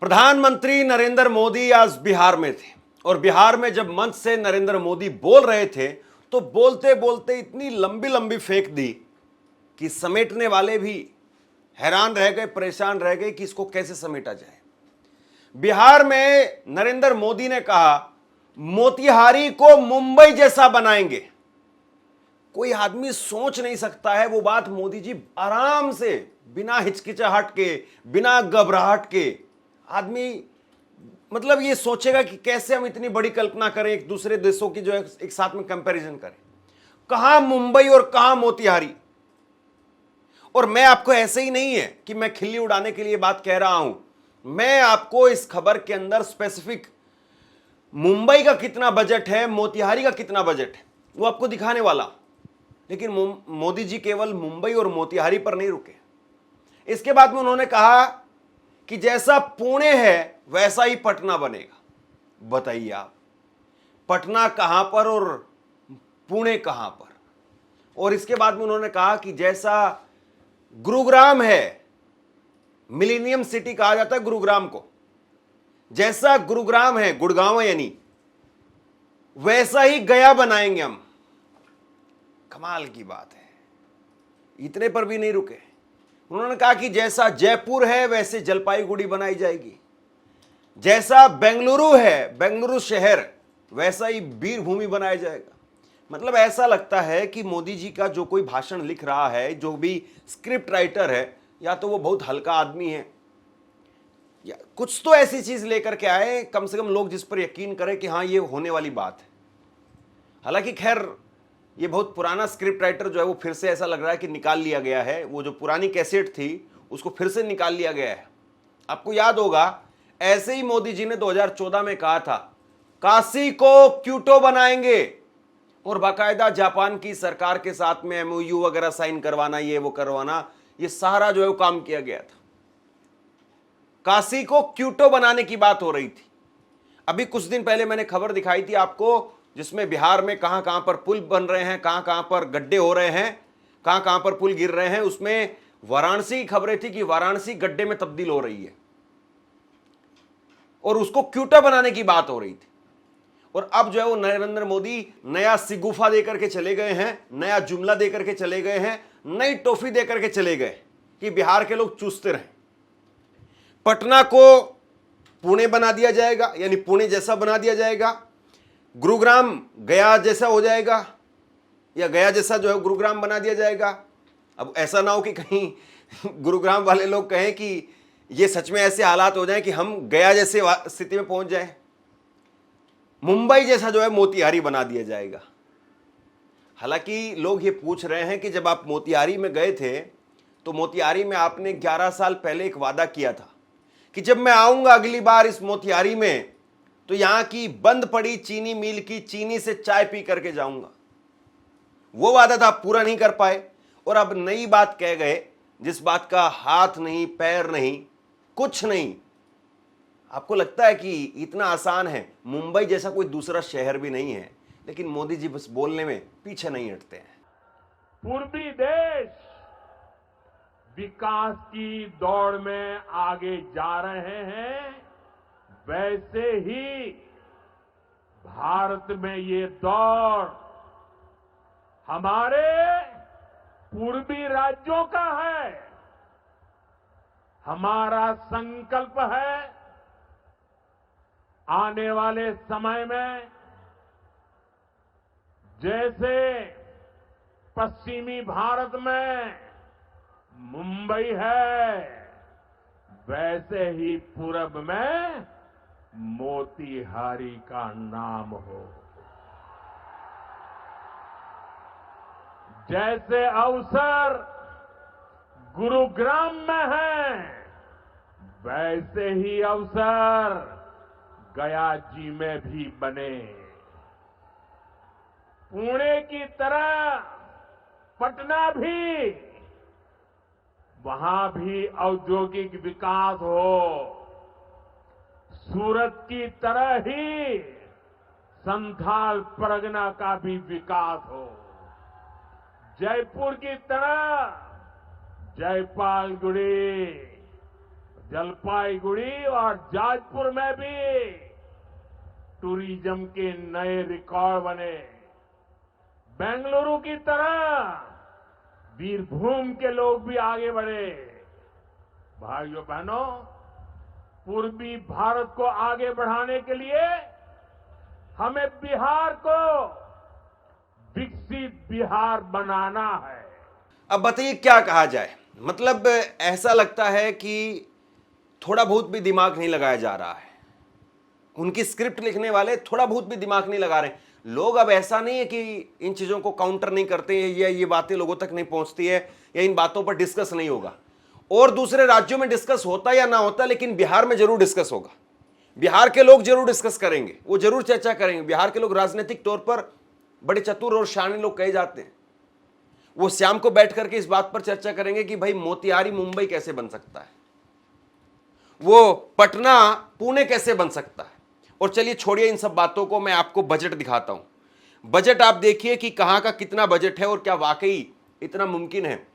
प्रधानमंत्री नरेंद्र मोदी आज बिहार में थे और बिहार में जब मंच से नरेंद्र मोदी बोल रहे थे तो बोलते बोलते इतनी लंबी लंबी फेंक दी कि समेटने वाले भी हैरान रह गए, परेशान रह गए कि इसको कैसे समेटा जाए। बिहार में नरेंद्र मोदी ने कहा मोतिहारी को मुंबई जैसा बनाएंगे। कोई आदमी सोच नहीं सकता है वो बात मोदी जी आराम से, बिना हिचकिचाहट के, बिना घबराहट के आदमी मतलब ये सोचेगा कि कैसे हम इतनी बड़ी कल्पना करें, एक दूसरे देशों की जो है एक साथ में कंपैरिजन करें। कहां मुंबई और कहां मोतिहारी। और मैं आपको ऐसे ही नहीं है कि मैं खिल्ली उड़ाने के लिए बात कह रहा हूं, मैं आपको इस खबर के अंदर स्पेसिफिक मुंबई का कितना बजट है, मोतिहारी का कितना बजट है, वो आपको दिखाने वाला। लेकिन मोदी जी केवल मुंबई और मोतिहारी पर नहीं रुके। इसके बाद में उन्होंने कहा कि जैसा पुणे है वैसा ही पटना बनेगा। बताइए आप, पटना कहां पर और पुणे कहां पर। और इसके बाद में उन्होंने कहा कि जैसा गुरुग्राम है, मिलेनियम सिटी कहा जाता है गुरुग्राम को, जैसा गुरुग्राम है, गुड़गांव यानी, वैसा ही गया बनाएंगे हम। कमाल की बात है। इतने पर भी नहीं रुके, उन्होंने कहा कि जैसा जयपुर है वैसे जलपाईगुड़ी बनाई जाएगी, जैसा बेंगलुरु है, बेंगलुरु शहर, वैसा ही वीरभूमि बनाया जाएगा। मतलब ऐसा लगता है कि मोदी जी का जो कोई भाषण लिख रहा है, जो भी स्क्रिप्ट राइटर है, या तो वो बहुत हल्का आदमी है या कुछ तो ऐसी चीज लेकर के आए कम से कम लोग जिस पर यकीन करें कि हाँ ये होने वाली बात है। हालांकि खैर ये बहुत पुराना स्क्रिप्ट राइटर जो है वो फिर से ऐसा लग रहा है कि निकाल लिया गया है। वो जो पुरानी कैसेट थी उसको फिर से निकाल लिया गया है। आपको याद होगा ऐसे ही मोदी जी ने 2014 में कहा था काशी को क्योटो बनाएंगे और बाकायदा जापान की सरकार के साथ में एमओयू वगैरह साइन करवाना, ये वो करवाना, ये सारा जो है वो काम किया गया था। काशी को क्योटो बनाने की बात हो रही थी। अभी कुछ दिन पहले मैंने खबर दिखाई थी आपको जिसमें बिहार में कहां कहां पर पुल बन रहे हैं, कहां कहां पर गड्ढे हो रहे हैं, कहां कहां पर पुल गिर रहे हैं। उसमें वाराणसी की खबरें थी कि वाराणसी गड्ढे में तब्दील हो रही है और उसको क्यूटा बनाने की बात हो रही थी। और अब जो है वो नरेंद्र मोदी नया सिगुफा देकर के चले गए हैं, नया जुमला देकर के चले गए हैं, नई टॉफी देकर के चले गए कि बिहार के लोग चूसते रहें। पटना को पुणे बना दिया जाएगा, यानी पुणे जैसा बना दिया जाएगा। गुरुग्राम गया जैसा हो जाएगा, या गया जैसा जो है गुरुग्राम बना दिया जाएगा। अब ऐसा ना हो कि कहीं गुरुग्राम वाले लोग कहें कि ये सच में ऐसे हालात हो जाएं कि हम गया जैसे स्थिति में पहुंच जाएं। मुंबई जैसा जो है मोतिहारी बना दिया जाएगा। हालांकि लोग ये पूछ रहे हैं कि जब आप मोतिहारी में गए थे तो मोतिहारी में आपने 11 साल पहले एक वादा किया था कि जब मैं आऊंगा अगली बार इस मोतिहारी में तो यहां की बंद पड़ी चीनी मिल की चीनी से चाय पी करके जाऊंगा। वो वादा था, आप पूरा नहीं कर पाए और अब नई बात कह गए जिस बात का हाथ नहीं, पैर नहीं, कुछ नहीं। आपको लगता है कि इतना आसान है? मुंबई जैसा कोई दूसरा शहर भी नहीं है, लेकिन मोदी जी बस बोलने में पीछे नहीं हटते हैं। पूर्वी देश विकास की दौड़ में आगे जा रहे हैं, वैसे ही भारत में ये दौड़ हमारे पूर्वी राज्यों का है। हमारा संकल्प है आने वाले समय में जैसे पश्चिमी भारत में मुंबई है, वैसे ही पूरब में मोतिहारी का नाम हो। जैसे अवसर गुरुग्राम में है, वैसे ही अवसर गया जी में भी बने। पुणे की तरह पटना भी, वहां भी औद्योगिक विकास हो। सूरत की तरह ही संथाल परगना का भी विकास हो। जयपुर की तरह जयपालगुड़ी, जलपाईगुड़ी और जाजपुर में भी टूरिज्म के नए रिकॉर्ड बने। बेंगलुरु की तरह बीरभूम के लोग भी आगे बढ़े। भाइयों बहनों, पूर्वी भारत को आगे बढ़ाने के लिए हमें बिहार को विकसित बिहार बनाना है। अब बताइए क्या कहा जाए। मतलब ऐसा लगता है कि थोड़ा बहुत भी दिमाग नहीं लगाया जा रहा है। उनकी स्क्रिप्ट लिखने वाले थोड़ा बहुत भी दिमाग नहीं लगा रहे। लोग अब ऐसा नहीं है कि इन चीजों को काउंटर नहीं करते हैं या ये बातें लोगों तक नहीं पहुंचती है या इन बातों पर डिस्कस नहीं होगा। और दूसरे राज्यों में डिस्कस होता या ना होता, लेकिन बिहार में जरूर डिस्कस होगा। बिहार के लोग जरूर डिस्कस करेंगे, वो जरूर चर्चा करेंगे। बिहार के लोग राजनीतिक तौर पर बड़े चतुर और शानी लोग कहे जाते हैं। वो शाम को बैठ करके इस बात पर चर्चा करेंगे कि भाई मोतिहारी मुंबई कैसे बन सकता है, वो पटना पुणे कैसे बन सकता है। और चलिए छोड़िए इन सब बातों को, मैं आपको बजट दिखाता हूं। बजट आप देखिए कि कहां का कितना बजट है और क्या वाकई इतना मुमकिन है।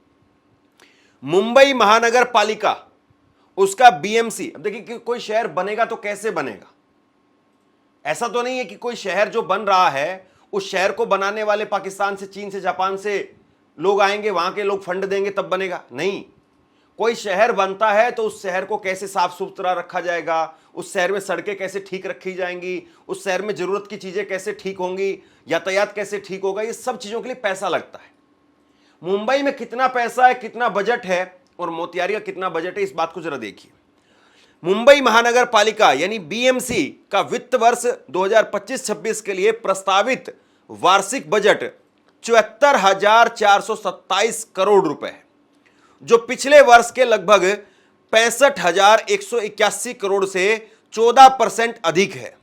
मुंबई महानगर पालिका, उसका बीएमसी। अब देखिए कि कोई शहर बनेगा तो कैसे बनेगा। ऐसा तो नहीं है कि कोई शहर जो बन रहा है उस शहर को बनाने वाले पाकिस्तान से, चीन से, जापान से लोग आएंगे, वहां के लोग फंड देंगे तब बनेगा। नहीं, कोई शहर बनता है तो उस शहर को कैसे साफ सुथरा रखा जाएगा, उस शहर में सड़कें कैसे ठीक रखी जाएंगी, उस शहर में जरूरत की चीजें कैसे ठीक होंगी, यातायात कैसे ठीक होगा, ये सब चीजों के लिए पैसा लगता है। मुंबई में कितना पैसा है, कितना बजट है और मोतिहारी का कितना बजट है, इस बात को जरा देखिए। मुंबई महानगर पालिका यानी बीएमसी का वित्त वर्ष 2025-26 के लिए प्रस्तावित वार्षिक बजट 74,427 करोड़ रुपए है, जो पिछले वर्ष के लगभग 65,181 करोड़ से 14% अधिक है।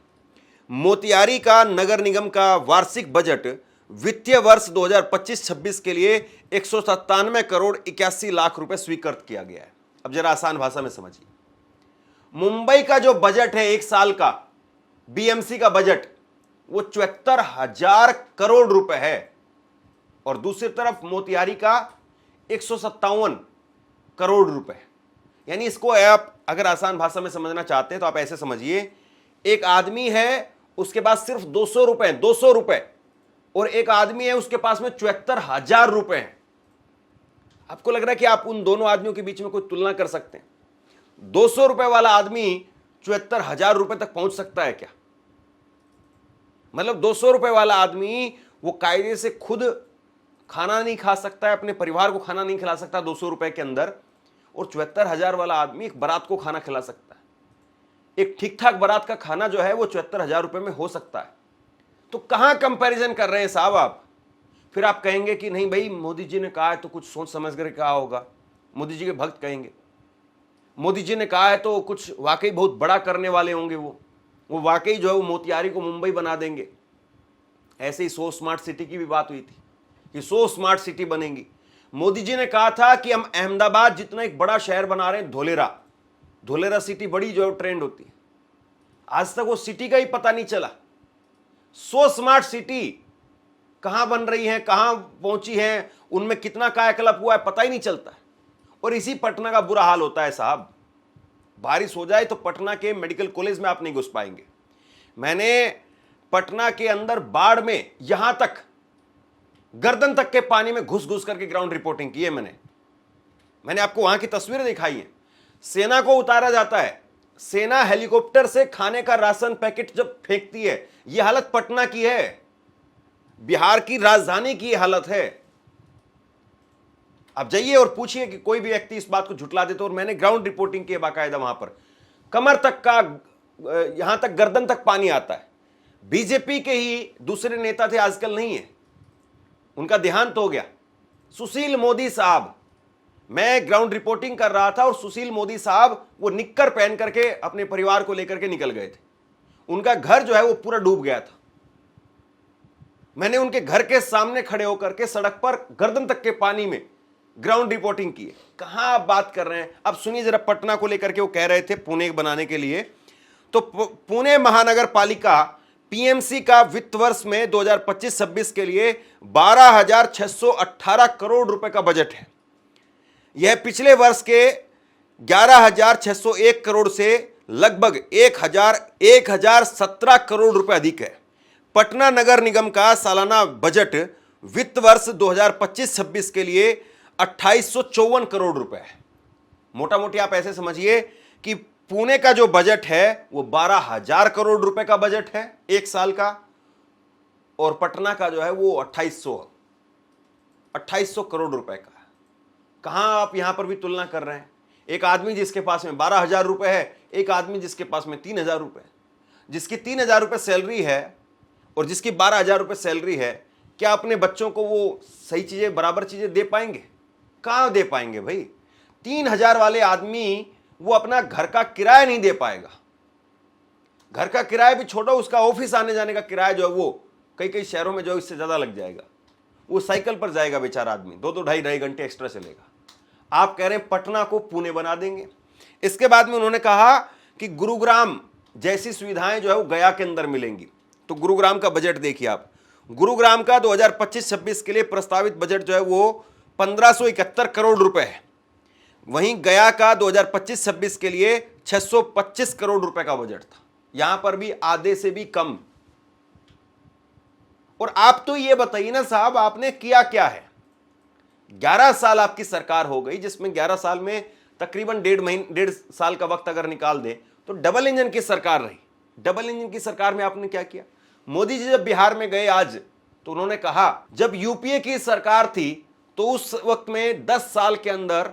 मोतिहारी का नगर निगम का वार्षिक बजट वित्तीय वर्ष 2025-26 के लिए 197 करोड़ 81 लाख रुपए स्वीकृत किया गया है। अब जरा आसान भाषा में समझिए, मुंबई का जो बजट है एक साल का, बीएमसी का बजट, वो 74,000 करोड़ रुपए है और दूसरी तरफ मोतिहारी का 157 करोड़ रुपए। यानी इसको आप अगर आसान भाषा में समझना चाहते हैं तो आप ऐसे समझिए, एक आदमी है उसके पास सिर्फ 200 रुपए और एक आदमी है उसके पास में 74,000 रुपए हैं। आपको लग रहा है कि आप उन दोनों आदमियों के बीच में कोई तुलना कर सकते हैं? 200 रुपए वाला आदमी 74,000 रुपए तक पहुंच सकता है क्या? मतलब 200 रुपए वाला आदमी वो कायदे से खुद खाना नहीं खा सकता है, अपने परिवार को खाना नहीं खिला सकता 200 रुपए के अंदर, और 74,000 वाला आदमी एक बारात को खाना खिला सकता है। एक ठीक ठाक बारात का खाना जो है वो 74,000 रुपए में हो सकता है। तो कहां कंपैरिजन कर रहे हैं साहब आप? फिर आप कहेंगे कि नहीं भाई मोदी जी ने कहा है तो कुछ सोच समझ कर कहा होगा, मोदी जी के भक्त कहेंगे। मोदी जी ने कहा है तो कुछ वाकई बहुत बड़ा करने वाले होंगे, वो वाकई जो है वो मोतिहारी को मुंबई बना देंगे। ऐसे ही सो स्मार्ट सिटी की भी बात हुई थी कि सो स्मार्ट सिटी बनेगी। मोदी जी ने कहा था कि हम अहमदाबाद जितना एक बड़ा शहर बना रहे हैं, धोलेरा सिटी बड़ी जो है ट्रेंड होती है। आज तक वो सिटी का ही पता नहीं चला। सो स्मार्ट सिटी कहां बन रही है, कहां पहुंची है, उनमें कितना कायाकल्प हुआ है, पता ही नहीं चलता है। और इसी पटना का बुरा हाल होता है साहब। बारिश हो जाए तो पटना के मेडिकल कॉलेज में आप नहीं घुस पाएंगे। मैंने पटना के अंदर बाढ़ में यहां तक गर्दन तक के पानी में घुस घुस करके ग्राउंड रिपोर्टिंग की है। मैंने आपको वहां की तस्वीरें दिखाई हैं। सेना को उतारा जाता है, सेना हेलीकॉप्टर से खाने का राशन पैकेट जब फेंकती है, यह हालत पटना की है, बिहार की राजधानी की हालत है। आप जाइए और पूछिए कि कोई भी व्यक्ति इस बात को झुटला दे तो। और मैंने ग्राउंड रिपोर्टिंग की है बाकायदा, वहां पर कमर तक का, यहां तक गर्दन तक पानी आता है। बीजेपी के ही दूसरे नेता थे, आजकल नहीं है, उनका देहांत हो गया। सुशील मोदी साहब, मैं ग्राउंड रिपोर्टिंग कर रहा था और सुशील मोदी साहब वो निक्कर पहन करके अपने परिवार को लेकर के निकल गए थे। उनका घर जो है वो पूरा डूब गया था। मैंने उनके घर के सामने खड़े होकर के सड़क पर गर्दन तक के पानी में ग्राउंड रिपोर्टिंग की है। कहां आप बात कर रहे हैं? अब सुनिए जरा, पटना को लेकर के वो कह रहे थे पुणे बनाने के लिए, तो पुणे महानगर पालिका पीएमसी का वित्त वर्ष में 2025-26 के लिए 12,618 करोड़ रुपए का बजट है। यह पिछले वर्ष के 11,601 करोड़ से लगभग 1,017 करोड़ रुपए अधिक है। पटना नगर निगम का सालाना बजट वित्त वर्ष 2025-26 के लिए 2854 करोड़ रुपए है। मोटा मोटी आप ऐसे समझिए कि पुणे का जो बजट है वो 12,000 करोड़ रुपए का बजट है एक साल का, और पटना का जो है वो 2800 करोड़ रुपए का। कहां आप यहां पर भी तुलना कर रहे हैं? एक आदमी जिसके पास में 12,000 रुपए है, एक आदमी जिसके पास में 3,000 रुपए। जिसकी 3,000 रुपए सैलरी है और जिसकी 12,000 रुपए सैलरी है, क्या अपने बच्चों को वो सही चीजें, बराबर चीजें दे पाएंगे? कहां दे पाएंगे भाई? 3,000 वाले आदमी वो अपना घर का किराया नहीं दे पाएगा। घर का किराया भी छोड़ो, उसका ऑफिस आने जाने का किराया जो है वो कई कई शहरों में जो इससे ज्यादा लग जाएगा। वो साइकिल पर जाएगा बेचारा आदमी, 2-2 ढाई घंटे एक्स्ट्रा चलेगा। आप कह रहे हैं पटना को पुणे बना देंगे। इसके बाद में उन्होंने कहा कि गुरुग्राम जैसी सुविधाएं जो है वो गया के अंदर मिलेंगी। तो गुरुग्राम का बजट देखिए आप। गुरुग्राम का 2025-26 के लिए प्रस्तावित बजट जो है वो 1571 करोड़ रुपए है। वहीं गया का 2025-26 के लिए 625 करोड़ रुपए का बजट था। यहां पर भी आधे से भी कम। और आप तो ये बताइए ना साहब, आपने किया क्या है? 11 साल आपकी सरकार हो गई, जिसमें 11 साल में तकरीबन 1.5 साल का वक्त अगर निकाल दे तो डबल इंजन की सरकार रही। डबल इंजन की सरकार में आपने क्या किया? मोदी जी जब बिहार में गए आज, तो उन्होंने कहा जब यूपीए की सरकार थी तो उस वक्त में 10 साल के अंदर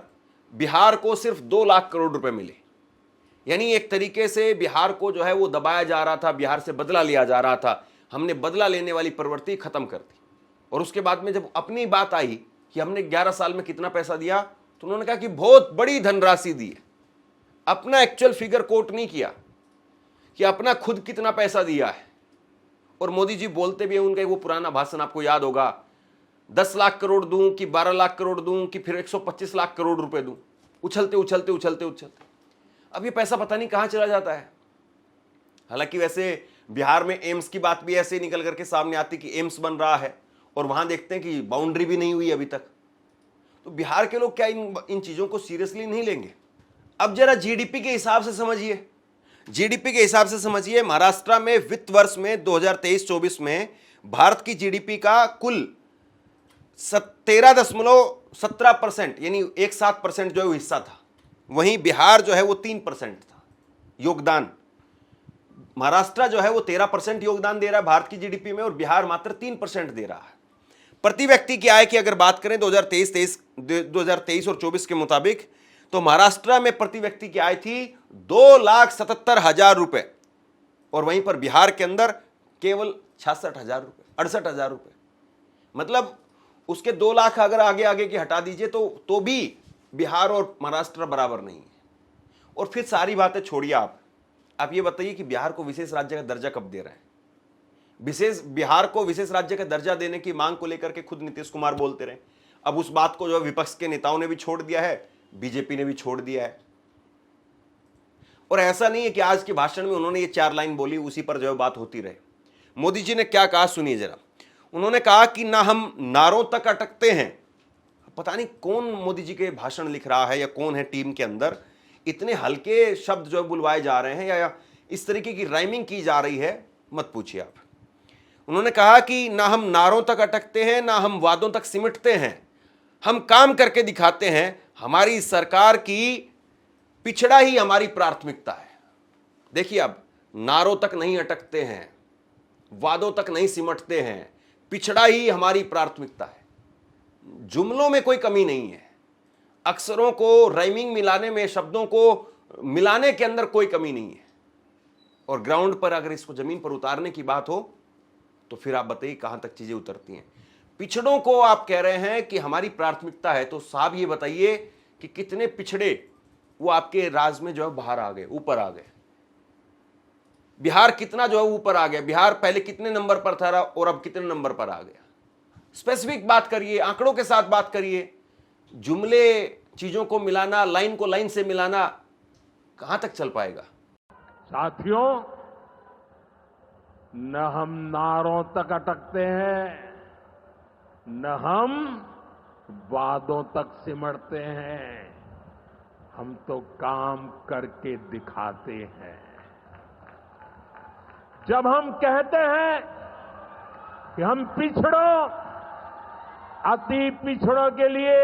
बिहार को सिर्फ 2 लाख करोड़ रुपए मिले। यानी एक तरीके से बिहार को जो है वो दबाया जा रहा था, बिहार से बदला लिया जा रहा था। हमने बदला लेने वाली प्रवृत्ति खत्म कर दी। और उसके बाद में जब अपनी बात आई कि हमने 11 साल में कितना पैसा दिया, तो उन्होंने कहा कि बहुत बड़ी धनराशि दी है। अपना एक्चुअल फिगर कोट नहीं किया कि अपना खुद कितना पैसा दिया है। और मोदी जी बोलते भी हैं, उनका वो पुराना भाषण आपको याद होगा, 10 लाख करोड़ दूं कि 12 लाख करोड़ दूं कि फिर 125 लाख करोड़ रुपए दूं। उछलते उछलते उछलते उछलते अब ये पैसा पता नहीं कहां चला जाता है। हालांकि वैसे बिहार में एम्स की बात भी ऐसे निकल करके सामने आती कि एम्स बन रहा है, और वहां देखते हैं कि बाउंड्री भी नहीं हुई अभी तक। तो बिहार के लोग क्या इन चीजों को सीरियसली नहीं लेंगे? अब जरा जीडीपी के हिसाब से समझिए। जीडीपी के हिसाब से समझिए, महाराष्ट्र में वित्त वर्ष में 2023-24 में भारत की जीडीपी का कुल 13.17% यानी 17% जो है वो हिस्सा था। वहीं बिहार जो है वो 3% था योगदान। महाराष्ट्र जो है वो 13% योगदान दे रहा है भारत की जीडीपी में, और बिहार मात्र 3% दे रहा है। प्रति व्यक्ति की आय की अगर बात करें 2023 और 24 के मुताबिक, तो महाराष्ट्र में प्रति व्यक्ति की आय थी 2,77,000 रुपए, और वहीं पर बिहार के अंदर केवल 66,000 रुपए, 68,000 रुपए। मतलब उसके 2 लाख अगर आगे आगे की हटा दीजिए तो भी बिहार और महाराष्ट्र बराबर नहीं है। और फिर सारी बातें छोड़िए, आप ये बताइए कि बिहार को विशेष राज्य का दर्जा कब दे रहे हैं? बिहार को विशेष राज्य का दर्जा देने की मांग को लेकर के खुद नीतीश कुमार बोलते रहे। अब उस बात को जो विपक्ष के नेताओं ने भी छोड़ दिया है, बीजेपी ने भी छोड़ दिया है। और ऐसा नहीं है कि आज के भाषण में उन्होंने ये 4 लाइन बोली, उसी पर जो बात होती रहे। मोदी जी ने क्या कहा सुनिए जरा। उन्होंने कहा कि ना हम नारों तक अटकते हैं। पता नहीं कौन मोदी जी के भाषण लिख रहा है या कौन है टीम के अंदर, इतने हल्के शब्द जो बुलवाए जा रहे हैं या इस तरीके की राइमिंग की जा रही है, मत पूछिए आप। उन्होंने कहा कि ना हम नारों तक अटकते हैं, ना हम वादों तक सिमटते हैं, हम काम करके दिखाते हैं। हमारी सरकार की पिछड़ा ही हमारी प्राथमिकता है। देखिए, अब नारों तक नहीं अटकते हैं, वादों तक नहीं सिमटते हैं, पिछड़ा ही हमारी प्राथमिकता है। जुमलों में कोई कमी नहीं है, अक्षरों को राइमिंग मिलाने में, शब्दों को मिलाने के अंदर कोई कमी नहीं है। और ग्राउंड पर अगर इसको जमीन पर उतारने की बात हो तो फिर आप बताइए कहां तक चीजें उतरती हैं। पिछड़ों को आप कह रहे हैं कि हमारी प्राथमिकता है, तो साहब ये बताइए कि कितने पिछड़े वो आपके राज में जो है बाहर आ गए, ऊपर आ गए। बिहार कितना जो है ऊपर आ गया। बिहार पहले कितने नंबर पर था और अब कितने नंबर पर आ गया। स्पेसिफिक बात करिए, आंकड़ों के साथ बात करिए। जुमले, चीजों को मिलाना, लाइन को लाइन से मिलाना कहां तक चल पाएगा? साथियों, न हम नारों तक अटकते हैं, न हम वादों तक सिमटते हैं। हम तो काम करके दिखाते हैं। जब हम कहते हैं कि हम पिछड़ों, अति पिछड़ों के लिए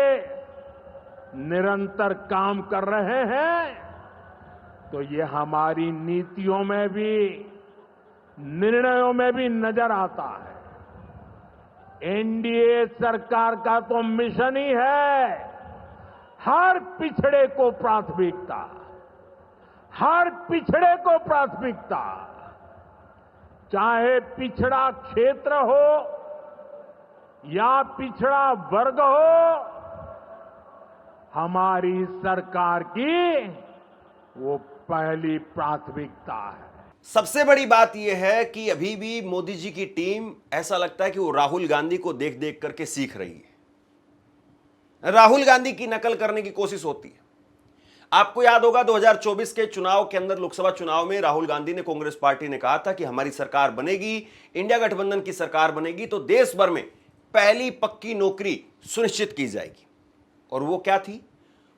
निरंतर काम कर रहे हैं, तो ये हमारी नीतियों में भी, निर्णयों में भी नजर आता है। एनडीए सरकार का तो मिशन ही है हर पिछड़े को प्राथमिकता, हर पिछड़े को प्राथमिकता, चाहे पिछड़ा क्षेत्र हो या पिछड़ा वर्ग हो, हमारी सरकार की वो पहली प्राथमिकता है। सबसे बड़ी बात यह है कि अभी भी मोदी जी की टीम, ऐसा लगता है कि वो राहुल गांधी को देख देख करके सीख रही है, राहुल गांधी की नकल करने की कोशिश होती है। आपको याद होगा 2024 के चुनाव के अंदर, लोकसभा चुनाव में राहुल गांधी ने, कांग्रेस पार्टी ने कहा था कि हमारी सरकार बनेगी, इंडिया गठबंधन की सरकार बनेगी तो देश भर में पहली पक्की नौकरी सुनिश्चित की जाएगी। और वो क्या थी?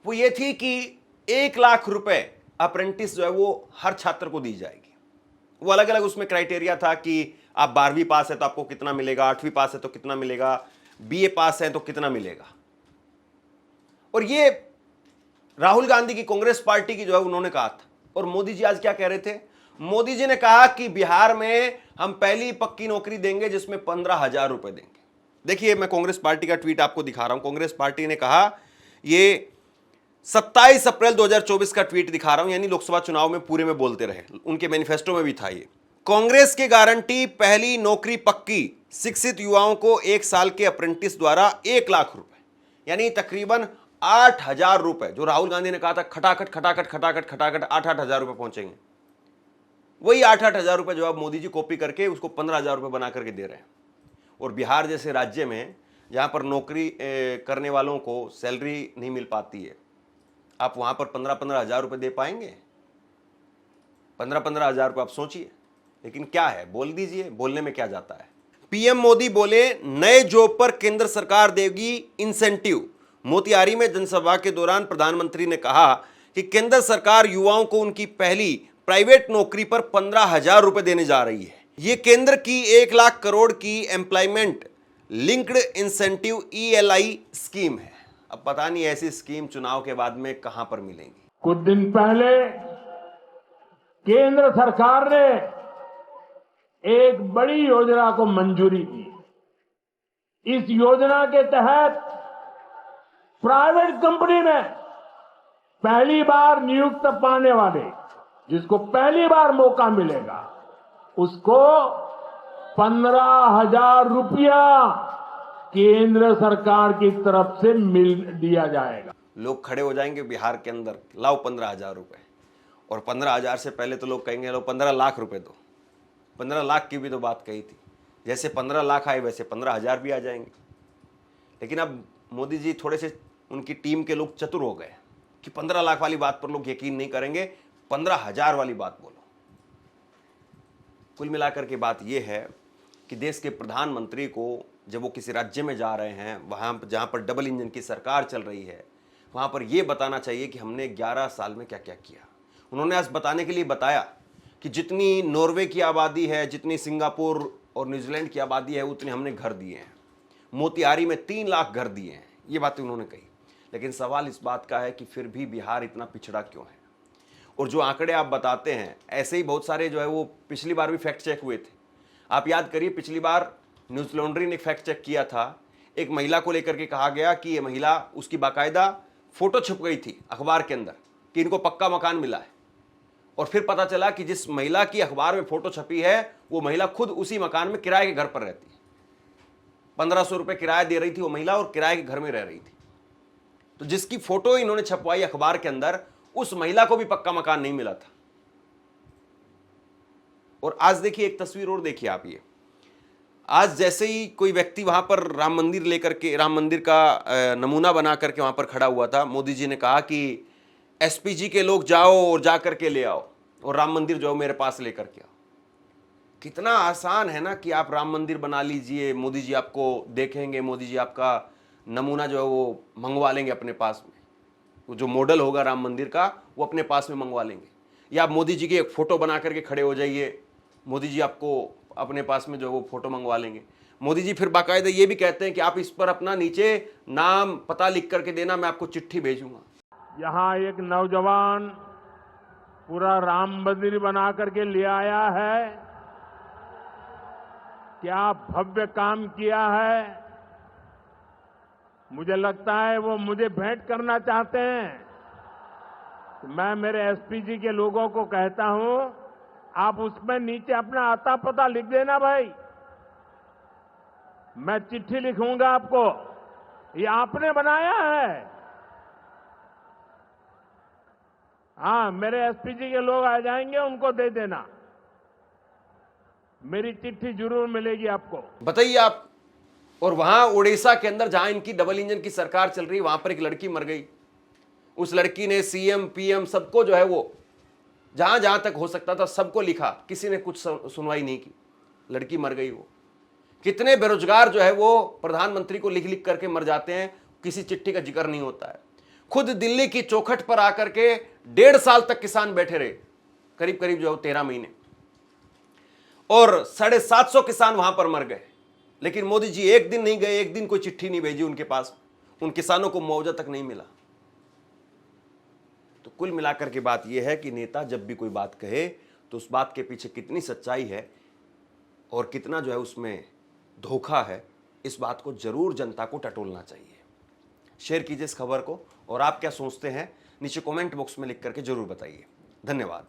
वो ये थी कि 1 लाख रुपए अप्रेंटिस जो है वो हर छात्र को दी जाएगी। वो अलग अलग उसमें क्राइटेरिया था कि आप 12वीं पास है तो आपको कितना मिलेगा, 8वीं पास है तो कितना मिलेगा, बीए पास है तो कितना मिलेगा। और ये राहुल गांधी की कांग्रेस पार्टी की जो है उन्होंने कहा था। और मोदी जी आज क्या कह रहे थे? मोदी जी ने कहा कि बिहार में हम पहली पक्की नौकरी देंगे जिसमें 15,000 रुपए देंगे। देखिए, मैं कांग्रेस पार्टी का ट्वीट आपको दिखा रहा हूं। कांग्रेस पार्टी ने कहा, ये 27 अप्रैल 2024 का ट्वीट दिखा रहा हूं, यानी लोकसभा चुनाव में पूरे में बोलते रहे, उनके मैनिफेस्टो में भी था ये। कांग्रेस की गारंटी, पहली नौकरी पक्की, शिक्षित युवाओं को 1 साल के अप्रेंटिस द्वारा 1 लाख रुपए, यानी तकरीबन 8,000 रुपए, जो राहुल गांधी ने कहा था खटाखट खटाखट खटाखट खटाखट 8,000 रुपए पहुंचेंगे, वही 8,000 रुपए जो अब मोदी जी कॉपी करके उसको 15,000 रुपए बना करके दे रहे हैं। और बिहार जैसे राज्य में जहां पर नौकरी करने वालों को सैलरी नहीं मिल पाती है, आप वहां पर 15,000 रुपए दे पाएंगे? 15,000 रुपए आप सोचिए। लेकिन क्या है, बोल दीजिए, बोलने में क्या जाता है। पीएम मोदी बोले, नए जॉब पर केंद्र सरकार देगी इंसेंटिव। मोतिहारी में जनसभा के दौरान प्रधानमंत्री ने कहा कि केंद्र सरकार युवाओं को उनकी पहली प्राइवेट नौकरी पर 15,000 रुपए देने जा रही है। यह केंद्र की 1 लाख करोड़ की employment linked incentive ELI scheme है। अब पता नहीं ऐसी स्कीम चुनाव के बाद में कहां पर मिलेंगी। कुछ दिन पहले केंद्र सरकार ने एक बड़ी योजना को मंजूरी दी। इस योजना के तहत प्राइवेट कंपनी में पहली बार नियुक्त पाने वाले, जिसको पहली बार मौका मिलेगा, उसको 15,000 रुपया केंद्र सरकार की तरफ से दिया जाएगा। लोग खड़े हो जाएंगे बिहार के अंदर, लाओ 15,000 रुपए। और 15,000 से पहले तो लोग कहेंगे लो 15 लाख रुपए दो। 15 लाख की भी तो बात कही थी। जैसे 15 लाख आए वैसे 15,000 भी आ जाएंगे। लेकिन अब मोदी जी थोड़े से, उनकी टीम के लोग चतुर हो गए कि 15 लाख वाली बात पर लोग यकीन नहीं करेंगे, 15,000 वाली बात बोलो। कुल मिलाकर के बात यह है कि देश के प्रधानमंत्री को जब वो किसी राज्य में जा रहे हैं, वहाँ जहाँ पर डबल इंजन की सरकार चल रही है, वहाँ पर ये बताना चाहिए कि हमने 11 साल में क्या क्या किया। उन्होंने आज बताने के लिए बताया कि जितनी नॉर्वे की आबादी है, जितनी सिंगापुर और न्यूजीलैंड की आबादी है, उतने हमने घर दिए हैं। मोतिहारी में 3 लाख घर दिए हैं। ये बातें उन्होंने कही। लेकिन सवाल इस बात का है कि फिर भी बिहार इतना पिछड़ा क्यों है? और जो आंकड़े आप बताते हैं, ऐसे ही बहुत सारे जो है वो पिछली बार भी फैक्ट चेक हुए थे। आप याद करिए, पिछली बार न्यूज लॉन्ड्री ने फैक्ट चेक किया था। एक महिला को लेकर के कहा गया कि ये महिला, उसकी बाकायदा फोटो छप गई थी अखबार के अंदर कि इनको पक्का मकान मिला है। और फिर पता चला कि जिस महिला की अखबार में फोटो छपी है, वो महिला खुद उसी मकान में किराए के घर पर रहती है। 1,500 रुपए किराया दे रही थी वो महिला और किराए के घर में रह रही थी। तो जिसकी फोटो इन्होंने छपवाई अखबार के अंदर, उस महिला को भी पक्का मकान नहीं मिला था। और आज देखिए एक तस्वीर और देखिए आप, ये आज जैसे ही कोई व्यक्ति वहां पर राम मंदिर लेकर के, राम मंदिर का नमूना बना करके वहां पर खड़ा हुआ था, मोदी जी ने कहा कि एसपीजी के लोग जाओ और जा करके ले आओ और राम मंदिर जो मेरे पास लेकर के आओ। कितना आसान है ना कि आप राम मंदिर बना लीजिए, मोदी जी आपको देखेंगे, मोदी जी आपका नमूना जो है वो मंगवा लेंगे अपने पास में। वो जो मॉडल होगा राम मंदिर का वो अपने पास में मंगवा लेंगे, या आप मोदी जी की एक फोटो बना करके खड़े हो जाइए, मोदी जी आपको अपने पास में जो है वो फोटो मंगवा लेंगे। मोदी जी फिर बाकायदा ये भी कहते हैं कि आप इस पर अपना नीचे नाम पता लिख करके देना, मैं आपको चिट्ठी भेजूंगा। यहां एक नौजवान पूरा राम मंदिर बना करके ले आया है, क्या भव्य काम किया है। मुझे लगता है वो मुझे भेंट करना चाहते हैं। तो मैं मेरे एसपी जी के लोगों को कहता हूं, आप उसमें नीचे अपना आता पता लिख देना भाई, मैं चिट्ठी लिखूंगा आपको, ये आपने बनाया है। हाँ, मेरे एसपी जी के लोग आ जाएंगे, उनको दे देना, मेरी चिट्ठी जरूर मिलेगी आपको। बताइए आप। और वहां उड़ीसा के अंदर जहां इनकी डबल इंजन की सरकार चल रही है, वहां पर एक लड़की मर गई। उस लड़की ने सीएम पीएम सबको जो है वो जहां जहां तक हो सकता था सबको लिखा, किसी ने कुछ सुनवाई नहीं की, लड़की मर गई। वो कितने बेरोजगार जो है वो प्रधानमंत्री को लिख लिख करके मर जाते हैं, किसी चिट्ठी का जिक्र नहीं होता है। खुद दिल्ली की चौखट पर आकर के 1.5 साल तक किसान बैठे रहे, करीब करीब जो है 13 महीने, और 750 किसान वहां पर मर गए। लेकिन मोदी जी एक दिन नहीं गए, एक दिन कोई चिट्ठी नहीं भेजी उनके पास, उन किसानों को मुआवजा तक नहीं मिला। तो कुल मिलाकर के बात यह है कि नेता जब भी कोई बात कहे तो उस बात के पीछे कितनी सच्चाई है और कितना जो है उसमें धोखा है, इस बात को जरूर जनता को टटोलना चाहिए। शेयर कीजिए इस खबर को, और आप क्या सोचते हैं नीचे कमेंट बॉक्स में लिख करके जरूर बताइए। धन्यवाद।